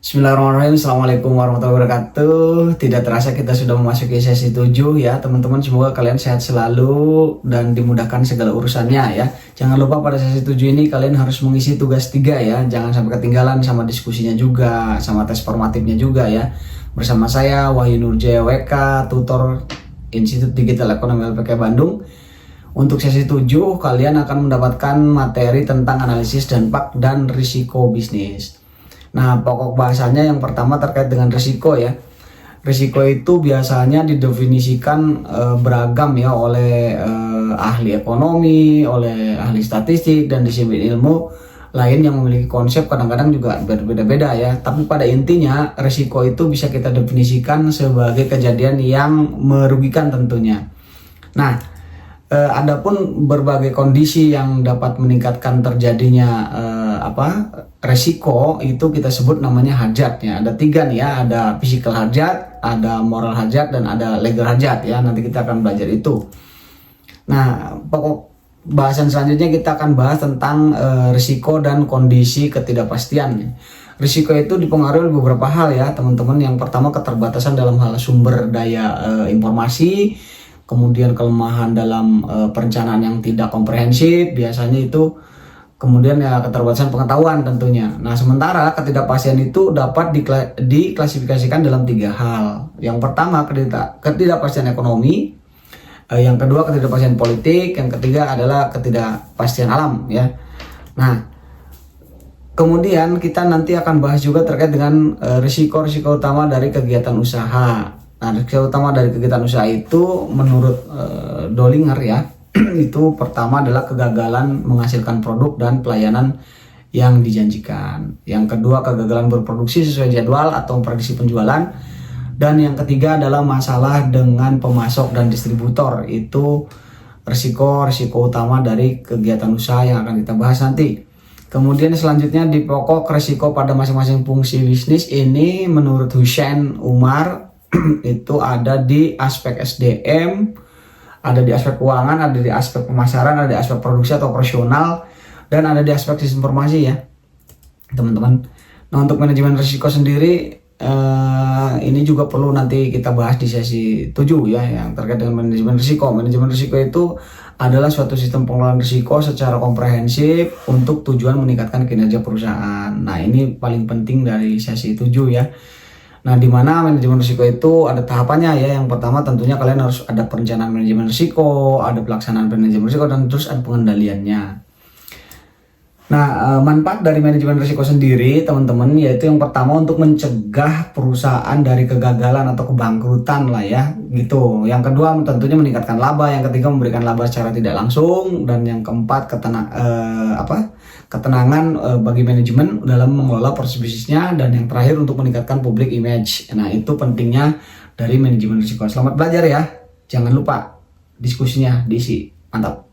Bismillahirrahmanirrahim. Assalamualaikum warahmatullahi wabarakatuh. Tidak terasa kita sudah memasuki sesi 7 ya teman-teman. Semoga kalian sehat selalu dan dimudahkan segala urusannya ya. Jangan lupa pada sesi 7 ini kalian harus mengisi tugas 3 ya. Jangan sampai ketinggalan sama diskusinya juga, sama tes formatifnya juga ya. Bersama saya Wahyu Nurjaya WK, tutor Institut Digital Ekonomi LPK Bandung. Untuk sesi 7 kalian akan mendapatkan materi tentang analisis dampak dan risiko bisnis. Nah, pokok bahasanya yang pertama terkait dengan risiko ya. Risiko itu biasanya didefinisikan beragam ya oleh ahli ekonomi, oleh ahli statistik dan disiplin ilmu lain yang memiliki konsep kadang-kadang juga berbeda-beda ya. Tapi pada intinya risiko itu bisa kita definisikan sebagai kejadian yang merugikan tentunya. Nah, adapun berbagai kondisi yang dapat meningkatkan terjadinya resiko itu kita sebut namanya hazard ya. Ada 3 nih ya, ada physical hazard, ada moral hazard, dan ada legal hazard ya. Nanti kita akan belajar itu. Nah, pokok bahasan selanjutnya kita akan bahas tentang risiko dan kondisi ketidakpastian. Risiko itu dipengaruhi oleh beberapa hal ya teman-teman. Yang pertama keterbatasan dalam hal sumber daya informasi, kemudian kelemahan dalam perencanaan yang tidak komprehensif, biasanya itu, kemudian ya keterbatasan pengetahuan tentunya. Nah, sementara ketidakpastian itu dapat diklasifikasikan dalam 3 hal. Yang pertama ketidakpastian ekonomi, yang kedua ketidakpastian politik, yang ketiga adalah ketidakpastian alam ya. Nah, kemudian kita nanti akan bahas juga terkait dengan risiko-risiko utama dari kegiatan usaha. Nah, risiko utama dari kegiatan usaha itu menurut Dollinger ya, itu pertama adalah kegagalan menghasilkan produk dan pelayanan yang dijanjikan. Yang kedua kegagalan berproduksi sesuai jadwal atau memprediksi penjualan. Dan yang ketiga adalah masalah dengan pemasok dan distributor. Itu risiko utama dari kegiatan usaha yang akan kita bahas nanti. Kemudian selanjutnya di pokok risiko pada masing-masing fungsi bisnis ini menurut Hussein Umar itu ada di aspek SDM, ada di aspek keuangan, ada di aspek pemasaran, ada di aspek produksi atau operasional, dan ada di aspek sistem informasi ya teman-teman. Nah, untuk manajemen risiko sendiri ini juga perlu nanti kita bahas di sesi 7 ya, yang terkait dengan manajemen risiko. Manajemen risiko itu adalah suatu sistem pengelolaan risiko secara komprehensif untuk tujuan meningkatkan kinerja perusahaan. Nah, ini paling penting dari sesi 7 ya. Nah, di mana manajemen risiko itu ada tahapannya ya. Yang pertama tentunya kalian harus ada perencanaan manajemen risiko, ada pelaksanaan manajemen risiko, dan terus ada pengendaliannya. Nah, manfaat dari manajemen risiko sendiri teman-teman yaitu yang pertama untuk mencegah perusahaan dari kegagalan atau kebangkrutan lah ya gitu. Yang kedua tentunya meningkatkan laba, yang ketiga memberikan laba secara tidak langsung, dan yang keempat ketenangan bagi manajemen dalam mengelola proses bisnisnya, dan yang terakhir untuk meningkatkan public image. Nah, itu pentingnya dari manajemen risiko. Selamat belajar ya. Jangan lupa diskusinya diisi. Mantap.